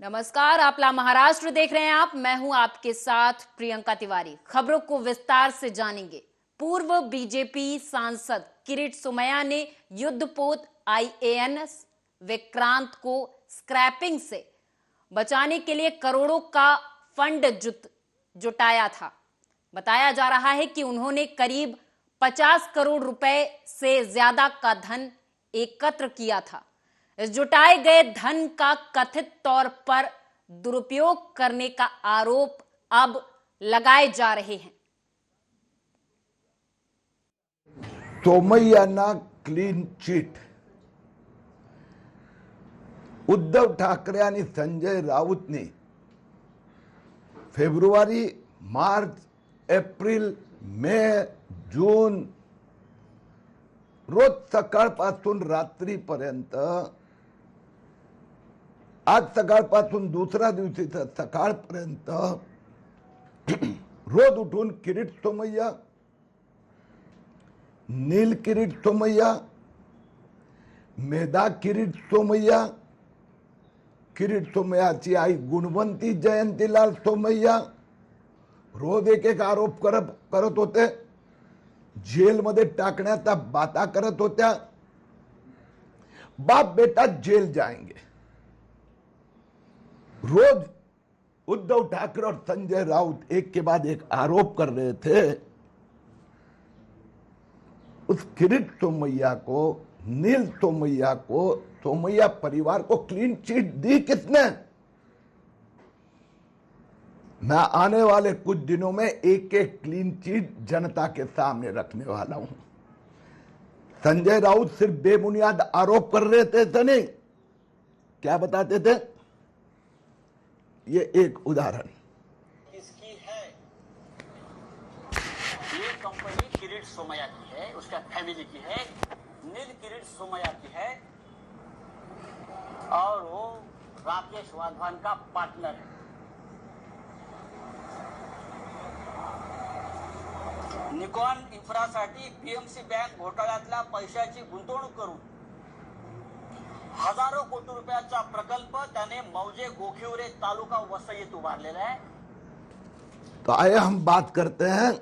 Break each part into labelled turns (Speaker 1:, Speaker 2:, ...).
Speaker 1: नमस्कार, आप ला महाराष्ट्र देख रहे हैं। मैं हूं आपके साथ प्रियंका तिवारी। खबरों को विस्तार से जानेंगे। पूर्व बीजेपी सांसद किरीट सोमैया ने युद्धपोत IANS विक्रांत को स्क्रैपिंग से बचाने के लिए करोड़ों का फंड जुटाया था। बताया जा रहा है कि उन्होंने करीब 50 करोड़ रुपए से ज्यादा का धन एकत्र किया था। इस जुटाए गए धन का कथित तौर पर दुरुपयोग करने का आरोप अब लगाए जा रहे हैं।
Speaker 2: सोमय्यांना क्लीन चिट। उद्धव ठाकरे आणि संजय राऊतने फेब्रुवारी, मार्च, एप्रिल, मे, जून रोज सकाळपासून रात्रीपर्यंत, आज सकाळपासून दुसऱ्या दिवशी सकाळपर्यंत रोज उठून किरीट सोमय्या, नील किरीट सोमय्या, मेधा किरीट सोमय्या, किरीट सोमय्याची आई गुणवंती जयंतीलाल सोमय्या रोज एक एक आरोप करत होते। जेलमध्ये टाकण्याचा बाता करत होत्या। बाप बेटा जेल जाएंगे। रोज उद्धव ठाकरे और संजय राउत एक के बाद एक आरोप कर रहे थे। उस किरीट सोमय्या को, नील सोमय्या को, सोमय्या परिवार को क्लीन चिट दी किसने? मैं आने वाले कुछ दिनों में एक एक क्लीन चिट जनता के सामने रखने वाला हूं। संजय राउत सिर्फ बेबुनियाद आरोप कर रहे थे तो नहीं, क्या बताते थे? ये एक उदाहरण
Speaker 3: इसकी है। ये कंपनी किरीट सोमैया की है, उसका फैमिली की है, नील किरीट सोमैया की है और वो राकेश वाधवान का पार्टनर है। निकॉन इन्फ्रासाठी PMC बँक घोटाळ्यातल्या पैशाची गुंतवणूक करून हजारों कोटी रुपयाचा प्रकल्प त्याने मौजे गोखिवरे तालुका वसईत उभारलेला है।
Speaker 2: तो आइए हम बात करते हैं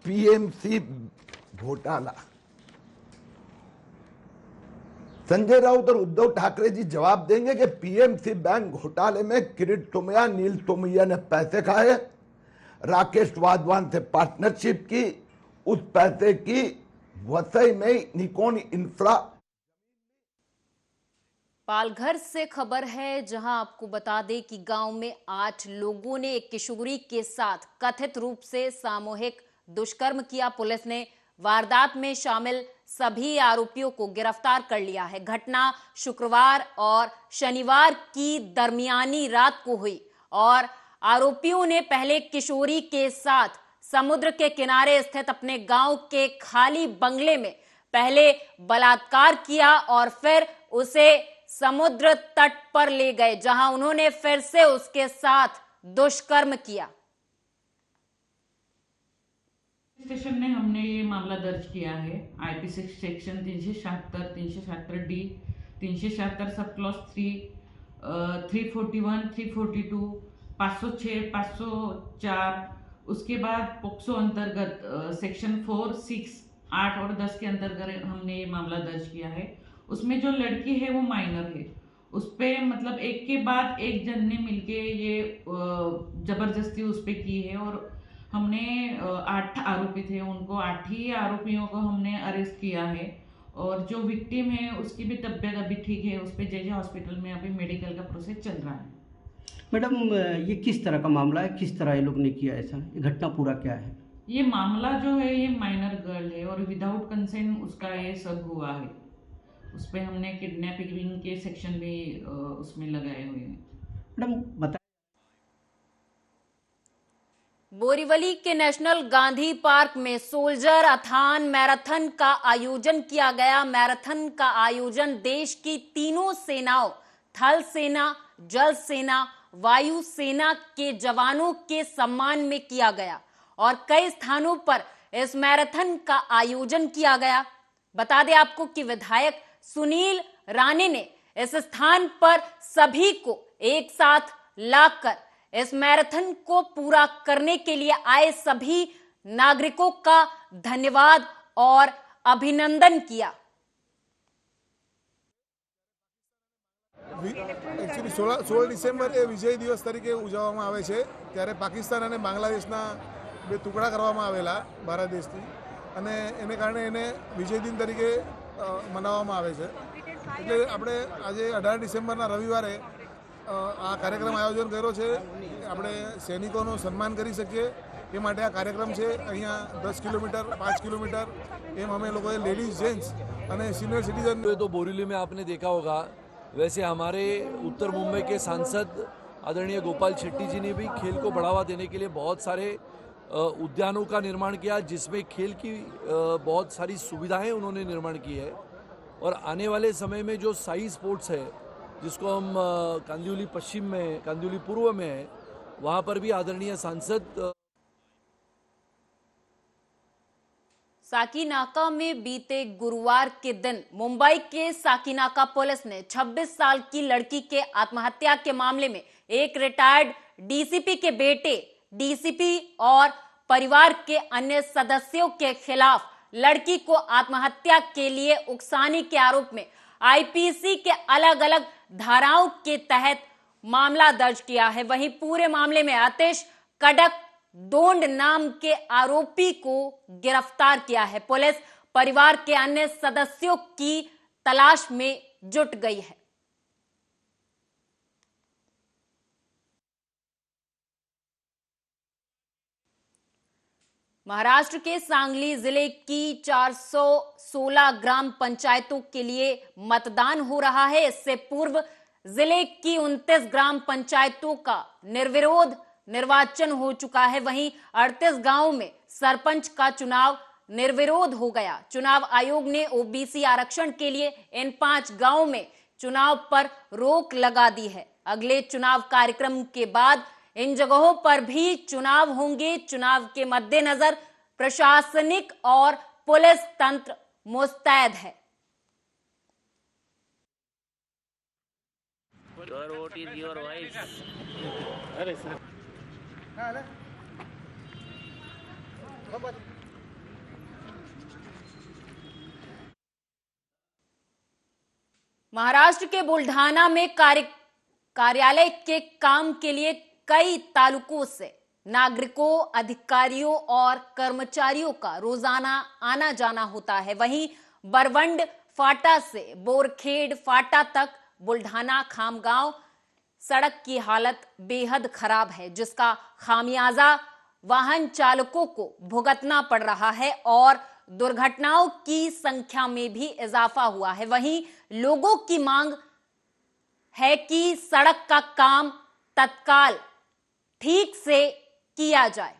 Speaker 2: PMC घोटाला। संजय राउत और उद्धव ठाकरे जी जवाब देंगे कि PMC बैंक घोटाले में किरीट सोमैया, नील सोमैया ने पैसे खाए, राकेश वाधवान से पार्टनरशिप की, उस पैसे की वसई में निकॉन इंफ्रा।
Speaker 1: पालघर से खबर है, जहां आपको बता दें कि गांव में 8 लोगों ने एक किशोरी के साथ कथित रूप से सामूहिक दुष्कर्म किया। पुलिस ने वारदात में शामिल सभी आरोपियों को गिरफ्तार कर लिया है। घटना शुक्रवार और शनिवार की दरमियानी रात को हुई और आरोपियों ने पहले किशोरी के साथ समुद्र के किनारे स्थित अपने गांव के खाली बंगले में पहले बलात्कार किया और फिर उसे समुद्र तट पर ले गए, जहां उन्होंने फिर से उसके साथ दुष्कर्म किया।
Speaker 4: स्टेशन में हमने ये मामला दर्ज किया है। IP6 section 376, 376D, 376 sub clause 3, 341, 342, 506, 504, उसके बाद पोक्सो अंतर्गत सेक्शन 4, 6, 8 और 10 के अंतर्गत हमने ये मामला दर्ज किया है। उसमें जो लड़की है वो माइनर है। उस पे मतलब एक के बाद एक जन ने मिलके ये जबरदस्ती उस पे की है और हमने 8 आरोपी थे, उनको 8 ही आरोपियों को हमने अरेस्ट किया है और जो विक्टिम है उसकी भी तबीयत अभी ठीक है। उस पे JJ हॉस्पिटल में अभी मेडिकल का प्रोसेस चल रहा है।
Speaker 5: मैडम, ये किस तरह का मामला है, किस तरह ये लोग ने किया ऐसा, ये घटना पूरा क्या है?
Speaker 4: ये मामला जो है ये माइनर गर्ल है और विदाउट कंसेंट उसका ये सब हुआ है। उस पे हमने किडनैपिंग के सेक्शन भी उसमें लगाए हुए हैं।
Speaker 5: मैडम बता,
Speaker 1: बोरीवली के नेशनल गांधी पार्क में सोल्जर अथान मैराथन का आयोजन किया गया। मैराथन का आयोजन देश की तीनों सेनाओं, थल सेना, जल सेना, वायु सेना के जवानों के सम्मान में किया गया और कई स्थानों पर इस मैराथन का आयोजन किया गया। बता दें आपको कि विधायक सुनील राणे ने इस स्थान पर सभी को एक साथ लाकर इस मैराथन को पूरा करने के लिए आए सभी नागरिकों का धन्यवाद और अभिनंदन किया।
Speaker 6: एक्चुअली 16 ડિસેમ્બર એ વિજય દિવસ તરીકે ઉજવવામાં આવે છે, ત્યારે પાકિસ્તાન અને બાંગ્લાદેશના બે ટુકડા કરવામાં આવેલા ભારત દેશથી, અને એને કારણે એને વિજય દિન તરીકે મનાવવામાં આવે છે। એટલે આપણે આજે 18 ડિસેમ્બરના રવિવારે આ કાર્યક્રમ આયોજન કર્યો છે। આપણે સૈનિકોનું સન્માન કરી શકીએ એ માટે આ કાર્યક્રમ છે। અહીંયા 10 કિલોમીટર 5 કિલોમીટર એમ અમે લોકોએ લેડીઝ, જેન્ટ્સ અને સિનિયર સિટીઝન।
Speaker 7: तो बोरीवली में आपने देखा होगा, वैसे हमारे उत्तर मुंबई के सांसद आदरणीय गोपाल शेट्टी जी ने भी खेल को बढ़ावा देने के लिए बहुत सारे उद्यानों का निर्माण किया, जिसमें खेल की बहुत सारी सुविधाएं उन्होंने निर्माण की है। और आने वाले समय में जो साई स्पोर्ट्स है, जिसको हम कांदिवली पश्चिम में, कांदिवली पूर्व में है, वहाँ पर भी आदरणीय सांसद
Speaker 1: साकीनाका में बीते गुरुवार के दिन मुंबई के साकीनाका पुलिस ने 26 साल की लड़की के आत्महत्या के मामले में एक रिटायर्ड डीसीपी के बेटे, डीसीपी और परिवार के अन्य सदस्यों के खिलाफ लड़की को आत्महत्या के लिए उकसाने के आरोप में आईपीसी के अलग अलग धाराओं के तहत मामला दर्ज किया है। वहीं पूरे मामले में आतिश कडक दोंड नाम के आरोपी को गिरफ्तार किया है। पुलिस परिवार के अन्य सदस्यों की तलाश में जुट गई है। महाराष्ट्र के सांगली जिले की 416 ग्राम पंचायतों के लिए मतदान हो रहा है। इससे पूर्व जिले की 29 ग्राम पंचायतों का निर्विरोध निर्वाचन हो चुका है। वहीं 38 गांवों में सरपंच का चुनाव निर्विरोध हो गया। चुनाव आयोग ने ओबीसी आरक्षण के लिए इन 5 गांवों में चुनाव पर रोक लगा दी है। अगले चुनाव कार्यक्रम के बाद इन जगहों पर भी चुनाव होंगे। चुनाव के मद्देनजर प्रशासनिक और पुलिस तंत्र मुस्तैद है।
Speaker 8: Your vote is your voice.
Speaker 1: Maharashtra के बुल्ढाना में कार्यालय के काम के लिए कई तालुकों से नागरिकों, अधिकारियों और कर्मचारियों का रोजाना आना जाना होता है। वहीं बरवंड फाटा से बोरखेड़ फाटा तक बुल्ढाना खामगांव सड़क की हालत बेहद खराब है, जिसका खामियाजा वाहन चालकों को भुगतना पड़ रहा है और दुर्घटनाओं की संख्या में भी इजाफा हुआ है। वहीं लोगों की मांग है कि सड़क का काम तत्काल ठीक से किया जाए।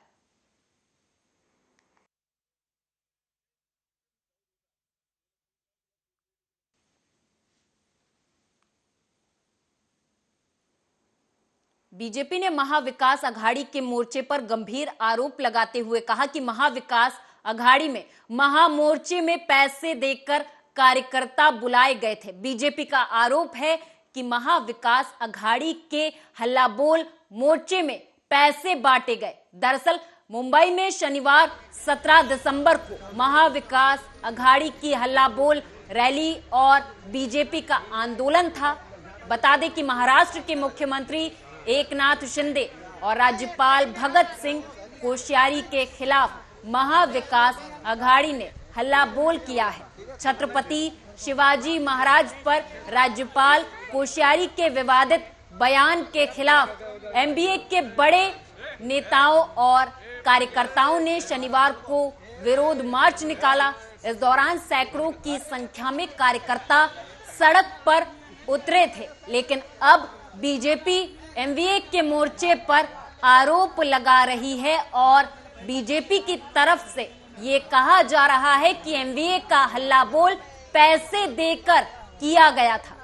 Speaker 1: बीजेपी ने महाविकास अघाड़ी के मोर्चे पर गंभीर आरोप लगाते हुए कहा कि महाविकास अघाड़ी में महामोर्चे में पैसे देकर कार्यकर्ता बुलाए गए थे। बीजेपी का आरोप है कि महाविकास अघाड़ी के हल्ला बोल मोर्चे में पैसे बांटे गए। दरअसल मुंबई में शनिवार 17 दिसंबर को महाविकास अघाड़ी की हल्ला बोल रैली और बीजेपी का आंदोलन था। बता दें कि महाराष्ट्र के मुख्यमंत्री एकनाथ शिंदे और राज्यपाल भगत सिंह कोश्यारी के खिलाफ महाविकास अघाड़ी ने हल्ला बोल किया है। छत्रपति शिवाजी महाराज पर राज्यपाल कोश्यारी के विवादित बयान के खिलाफ एमबीए के बड़े नेताओं और कार्यकर्ताओं ने शनिवार को विरोध मार्च निकाला। इस दौरान सैकड़ों की संख्या में कार्यकर्ता सड़क पर उतरे थे, लेकिन अब बीजेपी एमवीए के मोर्चे पर आरोप लगा रही है और बीजेपी की तरफ से ये कहा जा रहा है कि एमवीए का हल्ला बोल पैसे देकर किया गया था।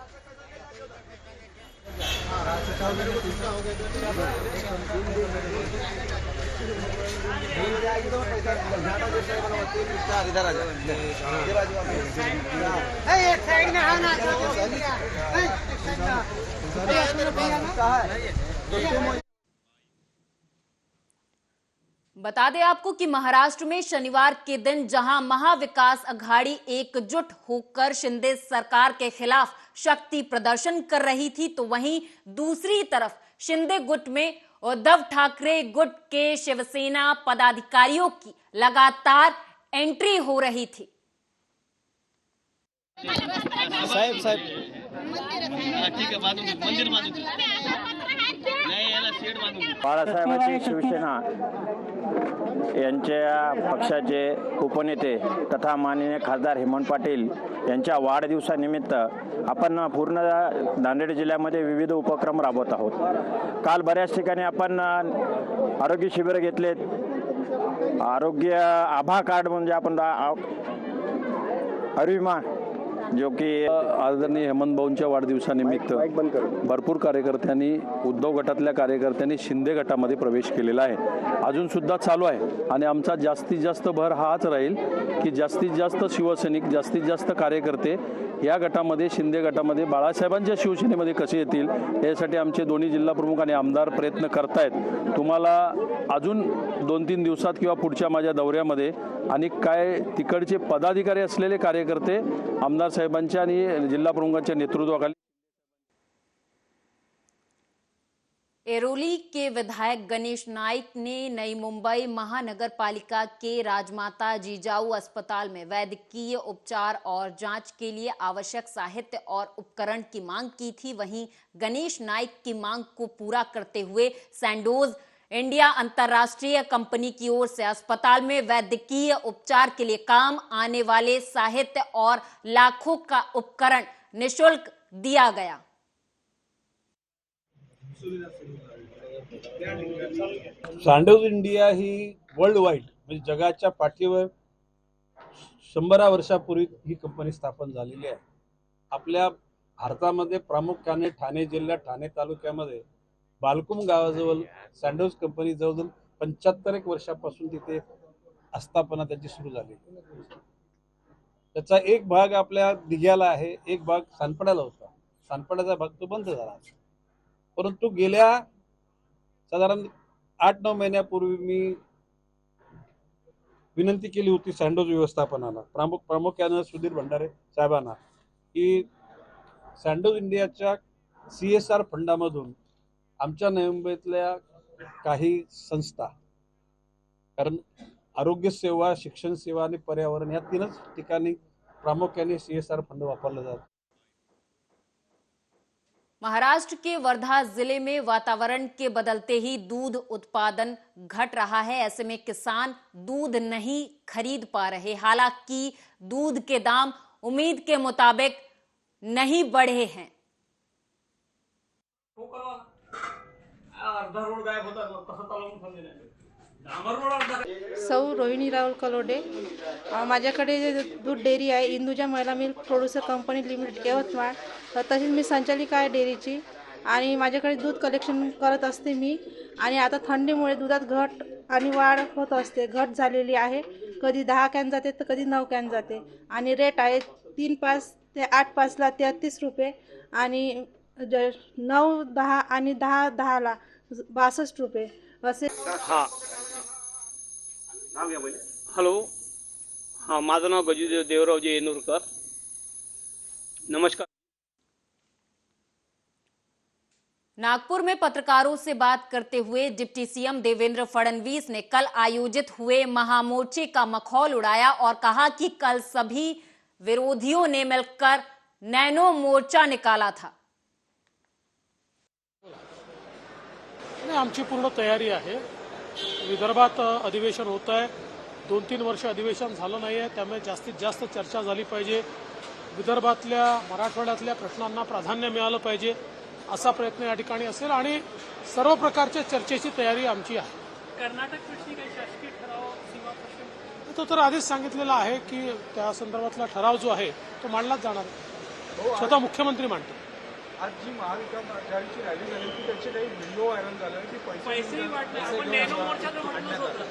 Speaker 1: बता दें आपको कि महाराष्ट्र में शनिवार के दिन जहां महाविकास अघाड़ी एकजुट होकर शिंदे सरकार के खिलाफ शक्ति प्रदर्शन कर रही थी, तो वहीं दूसरी तरफ शिंदे गुट में उद्धव ठाकरे गुट के शिवसेना पदाधिकारियों की लगातार एंट्री हो रही थी।
Speaker 8: साहेब ठीक आहे, मंदिर बांधून नाही याला शेड बांधून
Speaker 9: बाळासाहेबांची शिवसेना यांच्या पक्षाचे उपनेते तथा माननीय खासदार हेमंत पाटील यांच्या वाढदिवसानिमित्त आपण पूर्ण नांदेड जिल्ह्यामध्ये विविध उपक्रम राबवत आहोत। काल बऱ्याच ठिकाणी आपण आरोग्य शिबिर घेतलेत। आरोग्य आभा कार्ड म्हणजे आपण आयुर्विमा जो की
Speaker 7: आदरणीय हेमंत भाऊंच्या वाढदिवसानिमित्त भरपूर कार्यकर्त्यांनी, उद्धव गटातल्या कार्यकर्त्यांनी शिंदे गटामध्ये प्रवेश केलेला आहे, अजून सुद्धा चालू आहे। आणि आमचा जास्तीत जास्त भर हाच राहील की जास्तीत जास्त शिवसैनिक, जास्तीत जास्त कार्यकर्ते या गटामध्ये, शिंदे गटामध्ये, बाळासाहेबांच्या शिवसेनेमध्ये कसे येतील यासाठी आमचे दोन्ही जिल्हा प्रमुख आणि आमदार प्रयत्न करतायत। तुम्हाला अजून 2-3 दिवसात किंवा पुढच्या माझ्या दौऱ्यामध्ये आणि काय तिकडचे पदाधिकारी असलेले कार्यकर्ते आमदार साहेबांच्या आणि जिल्हा प्रमुखांच्या नेतृत्वाखाली।
Speaker 1: एरोली के विधायक गणेश नाइक ने नई मुंबई महानगर पालिका के राजमाता जिजाऊ अस्पताल में वैद्यकीय उपचार और जांच के लिए आवश्यक साहित्य और उपकरण की मांग की थी। वहीं गणेश नाइक की मांग को पूरा करते हुए सैंडोज इंडिया अंतर्राष्ट्रीय कंपनी की ओर से अस्पताल में वैद्यकीय उपचार के लिए काम आने वाले साहित्य और लाखों का उपकरण निःशुल्क दिया गया।
Speaker 10: सॅन्डोज इंडिया ही वर्ल्ड वाईड म्हणजे जगाच्या पाठीवर 100 वर्षापूर्वी ही कंपनी स्थापन झालेली आहे। आपल्या भारतामध्ये प्रामुख्याने ठाणे जिल्ह्यात, ठाणे तालुक्यामध्ये बालकुम गावाजवळ सॅन्डोज कंपनी जवळजवळ 75 वर्षापासून तिथे आस्थापना त्याची सुरू झाली। त्याचा एक भाग आपल्या दिघ्याला आहे, एक भाग सानपड्याला होता। सानपड्याचा भाग तो बंद झाला, परंतु गेल्या साधारण 8-9 महिन्यापूर्वी मी विनंती केली होती सॅन्डोज व्यवस्थापनाला, प्रामुख्याने सुधीर भंडारे साहेबांना, की सॅन्डोज इंडियाच्या CSR फंडामधून आमच्या नवी मुंबईतल्या काही संस्था, कारण आरोग्य सेवा, शिक्षण सेवा आणि पर्यावरण या 3च ठिकाणी प्रामुख्याने CSR फंड वापरले जातात।
Speaker 1: महाराष्ट्र के वर्धा जिले में वातावरण के बदलते ही दूध उत्पादन घट रहा है। ऐसे में किसान दूध नहीं खरीद पा रहे। हालांकि दूध के दाम उम्मीद के मुताबिक नहीं बढ़े हैं।
Speaker 11: सौ रोहिणी राहुल कलोडे, माझ्याकडे दूध डेअरी आहे, इंदुजा महिला milk producer company limited Yavatmal. तसेच मी संचालिका आहे डेअरीची आणि माझ्याकडे दूध कलेक्शन करत असते मी। आणि आता थंडीमुळे दुधात घट आणि वाढ होत असते। घट झालेली आहे, कधी 10 कॅन जाते तर कधी 9 कॅन जाते। आणि रेट आहे 3.5 ते 8.5ला 33 रुपये आणि 9-10 आणि 10-10ला 62 रुपये असे।
Speaker 8: हॅलो, हां, माझं नाव गजू देवरावजी येनूरकर। नमस्कार।
Speaker 1: नागपुर में पत्रकारों से बात करते हुए डिप्टी सीएम देवेंद्र फडणवीस ने कल आयोजित हुए महामोर्चे का मखौल उड़ाया और कहा कि कल सभी विरोधियों ने मिलकर नैनो मोर्चा निकाला था।
Speaker 12: आमची पूर्ण तयारी आहे। विदर्भात अधिवेशन होत आहे, 2-3 वर्ष अधिवेशन झालं नाही आहे, त्यामुळे जास्तीत जास्त चर्चा झाली पाहिजे। विदर्भातल्या, मराठवाड्यातल्या प्रश्नांना प्राधान्य मिळालं पाहिजे असा प्रयत्न या ठिकाणी असेल आणि सर्व प्रकारच्या चर्चेची तयारी आमची आहे।
Speaker 13: कर्नाटक प्रश्नी काही शासकीय ठराव, सीमा प्रश्न
Speaker 12: तो तर आधीच सांगितलेला आहे की त्या संदर्भातला ठराव जो आहे तो मांडलाच जाणार आहे, स्वतः मुख्यमंत्री मांडतो।
Speaker 13: आज जी महाविकास आघाडीची रॅली झाली की त्याचे काही व्हिडिओ व्हायरल झाले की पैसे वाटले आपण नॅनो मोर्चाचं म्हणत होतो.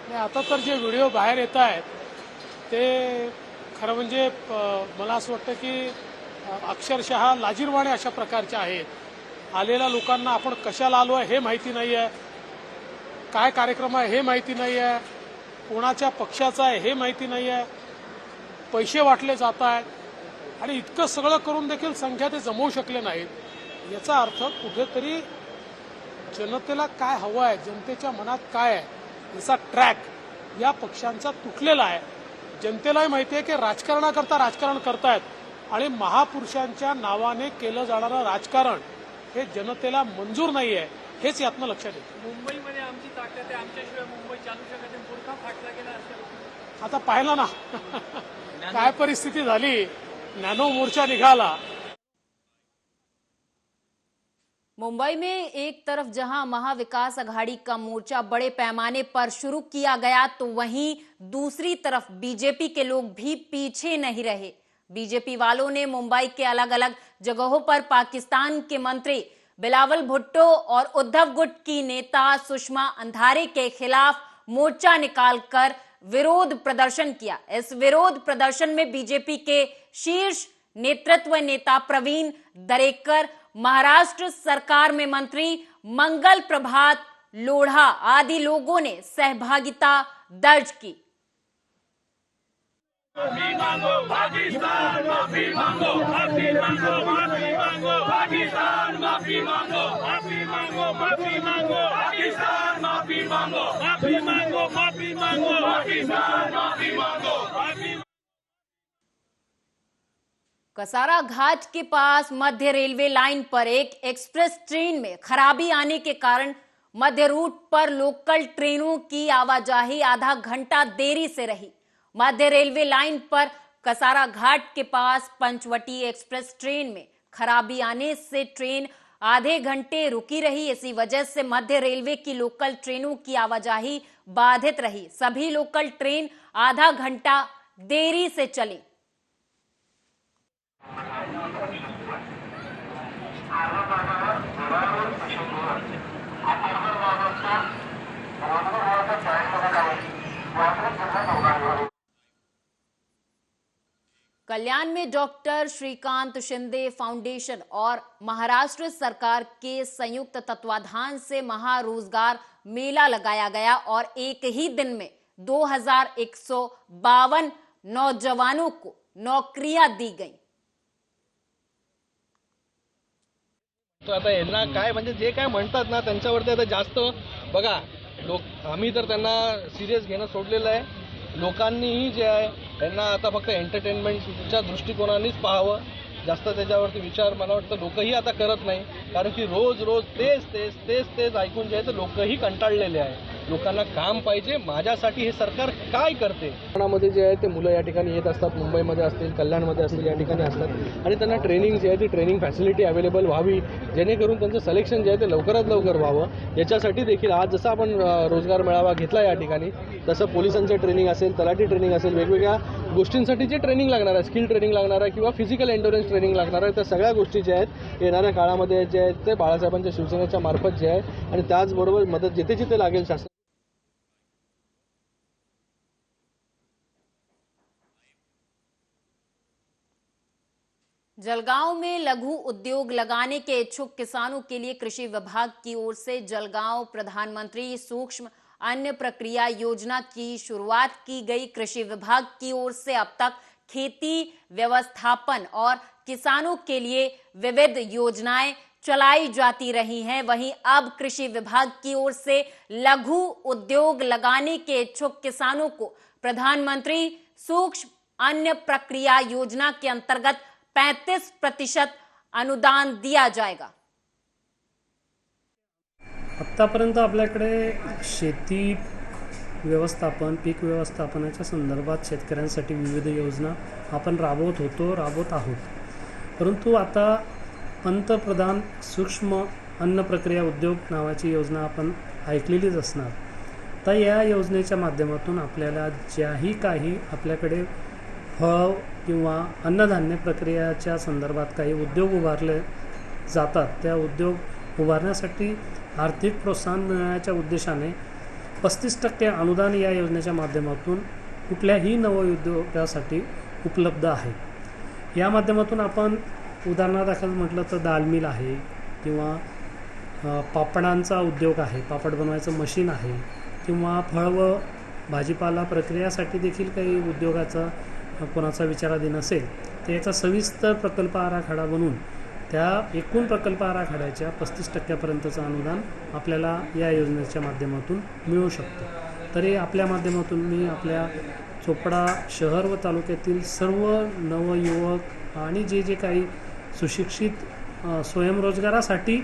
Speaker 12: नाही, आता तर जे व्हिडिओ बाहेर येत आहेत ते खरं म्हणजे मला असं वाटतं की अक्षरशः लाजिरवाणे अशा प्रकारचे आहेत. आलेल्या लोकांना आपण कशाला आलो आहे हे माहिती नाही आहे, काय कार्यक्रम आहे हे माहिती नाही आहे, कोणाच्या पक्षाचा आहे हे माहिती नाही आहे, पैसे वाटले जात आहेत आणि इतकं सगळं करून देखील संख्या ते जमवू शकले नाहीत. याचा अर्थ कुठेतरी जनतेला काय हवं आहे, जनतेच्या मनात काय आहे याचा ट्रॅक या पक्षांचा तुटलेला आहे. जनतेलाही माहिती आहे की राजकारणाकरता राजकारण करतायत आणि महापुरुषांच्या नावाने केलं जाणारं राजकारण हे जनतेला मंजूर नाही आहे, हेच यातनं लक्षात येतं.
Speaker 13: मुंबईमध्ये आमची ताकद आहे, आमच्याशिवाय मुंबई चालू शकत नाही, बुरखा फाटला गेला असेल.
Speaker 12: आता पाहिलं ना काय परिस्थिती झाली, नॅनो मोर्चा निघाला.
Speaker 1: मुंबई में एक तरफ जहां महाविकास अघाड़ी का मोर्चा बड़े पैमाने पर शुरू किया गया तो वहीं दूसरी तरफ बीजेपी के लोग भी पीछे नहीं रहे. बीजेपी वालों ने मुंबई के अलग अलग जगहों पर पाकिस्तान के मंत्री बिलावल भुट्टो और उद्धव गुट की नेता सुषमा अंधारे के खिलाफ मोर्चा निकालकर विरोध प्रदर्शन किया. इस विरोध प्रदर्शन में बीजेपी के शीर्ष नेतृत्व नेता प्रवीण दरेकर, महाराष्ट्र सरकार में मंत्री मंगल प्रभात लोढ़ा आदि लोगों ने सहभागिता दर्ज की.
Speaker 13: माफी मांगो पाकिस्तान, माफी मांगो, माफी मांगो, माफी मांगो पाकिस्तान, माफी मांगो, माफी मांगो, माफी मांगो पाकिस्तान, माफी मांगो, माफी मांगो, माफी मांगो पाकिस्तान, माफी मांगो, माफी.
Speaker 1: कसारा घाट के पास मध्य रेलवे लाइन पर एक एक्सप्रेस ट्रेन में खराबी आने के कारण मध्य रूट पर लोकल ट्रेनों की आवाजाही आधा घंटा देरी से रही. मध्य रेलवे लाइन पर कसारा घाट के पास पंचवटी एक्सप्रेस ट्रेन में खराबी आने से ट्रेन आधे घंटे रुकी रही. इसी वजह से मध्य रेलवे की लोकल ट्रेनों की आवाजाही बाधित रही. सभी लोकल ट्रेन आधा घंटा देरी से चली. कल्याण में डॉक्टर श्रीकांत शिंदे फाउंडेशन और महाराष्ट्र सरकार के संयुक्त तत्वाधान से महारोजगार मेला लगाया गया और एक ही दिन में 2152 नौजवानों को नौकरियां दी गई.
Speaker 14: तो आता यांना काय म्हणजे जे काय म्हणतात ना त्यांच्यावरती आता जास्त बघा आम्ही तर त्यांना सिरियस घेणं सोडलेलं आहे. लोकांनीही जे आहे यांना आता फक्त एंटरटेनमेंटच्या दृष्टिकोनानेच पाहावं. जास्त त्याच्यावरती विचार मला वाटतं लोकही आता करत नाही, कारण की रोज रोज तेच ऐकून जे आहे तर लोकही कंटाळलेले आहे. लोकांना काम पाहिजे. माझ्यासाठी हे सरकार काय करते. ठाण्यामध्ये जे आहे ते मुलं या ठिकाणी येत असतात, मुंबईमध्ये असतील, कल्याणमध्ये असतील, या ठिकाणी असतात आणि त्यांना ट्रेनिंग जे आहे ती ट्रेनिंग फॅसिलिटी अवेलेबल व्हावी, जेणेकरून त्यांचं सिलेक्शन जे आहे ते लवकरात लवकर व्हावं. याच्यासाठी देखील आज जसं आपण रोजगार मेळावा घेतला या ठिकाणी, तसं पोलिसांचं ट्रेनिंग असेल, तलाठी ट्रेनिंग असेल, वेगवेगळ्या गोष्टींसाठी जे ट्रेनिंग लागणार आहे, स्किल ट्रेनिंग लागणार आहे किंवा फिजिकल एंडोरन्स ट्रेनिंग लागणार आहे, त्या सगळ्या गोष्टी ज्या आहेत येणाऱ्या काळामध्ये जे आहेत ते बाळासाहेबांच्या शिवसेनेच्या मार्फत जे आहे आणि त्याचबरोबर मदत जिथे जिथे लागेल शासन.
Speaker 1: जलगांव में लघु उद्योग लगाने के इच्छुक किसानों के लिए कृषि विभाग की ओर से जलगांव प्रधानमंत्री सूक्ष्म अन्न प्रक्रिया योजना की शुरुआत की गई. कृषि विभाग की ओर से अब तक खेती व्यवस्थापन और किसानों के लिए विविध योजनाएं चलाई जाती रही हैं. वहीं अब कृषि विभाग की ओर से लघु उद्योग लगाने के इच्छुक किसानों को प्रधानमंत्री सूक्ष्म अन्न प्रक्रिया योजना के अंतर्गत 35% अनुदान दिया जाएगा.
Speaker 15: आत्तापर्यंत आपल्याकडे शेती व्यवस्थापन, पीक व्यवस्थापनाच्या संदर्भात शेतकऱ्यांसाठी विविध योजना आपण राबवत आहोत. परंतु आता पंतप्रधान सूक्ष्म अन्न प्रक्रिया उद्योग नावाची योजना आपण ऐकलेलीच असणार. तर या योजनेच्या माध्यमातून आपल्याला ज्याही काही आपल्याकडे फळ किंवा अन्नधान्य प्रक्रियाच्या संदर्भात काही उद्योग उभारले जातात त्या उद्योग उभारण्यासाठी आर्थिक प्रोत्साहन मिळण्याच्या उद्देशाने 35% अनुदान या योजनेच्या माध्यमातून कुठल्याही नवउद्योगासाठी उपलब्ध आहे. या माध्यमातून आपण उदाहरणादाखल म्हटलं तर दाल मिल आहे किंवा पापडांचा उद्योग आहे, पापड बनवायचं मशीन आहे किंवा फळ व भाजीपाला प्रक्रियासाठी देखील काही उद्योगाचा कोणाचा विचाराधीन असेल तर याचा सविस्तर प्रकल्प आराखडा बनवून त्या एकूण प्रकल्प आराखड्याच्या 35% अनुदान आपल्याला या योजनेच्या माध्यमातून मिळू शकतं. तरी आपल्या माध्यमातून मी आपल्या चोपडा शहर व तालुक्यातील सर्व नवयुवक आणि जे काही सुशिक्षित स्वयंरोजगारासाठी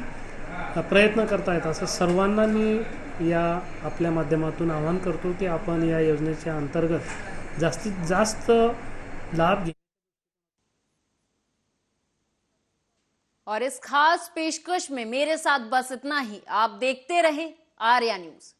Speaker 15: प्रयत्न करतायत असं सर्वांना मी या आपल्या माध्यमातून आवाहन करतो की आपण या योजनेच्या अंतर्गत जास्तीत जास्त लाभ घे.
Speaker 1: और इस खास पेशकश में मेरे साथ बस इतना ही. आप देखते रहे आर्या न्यूज.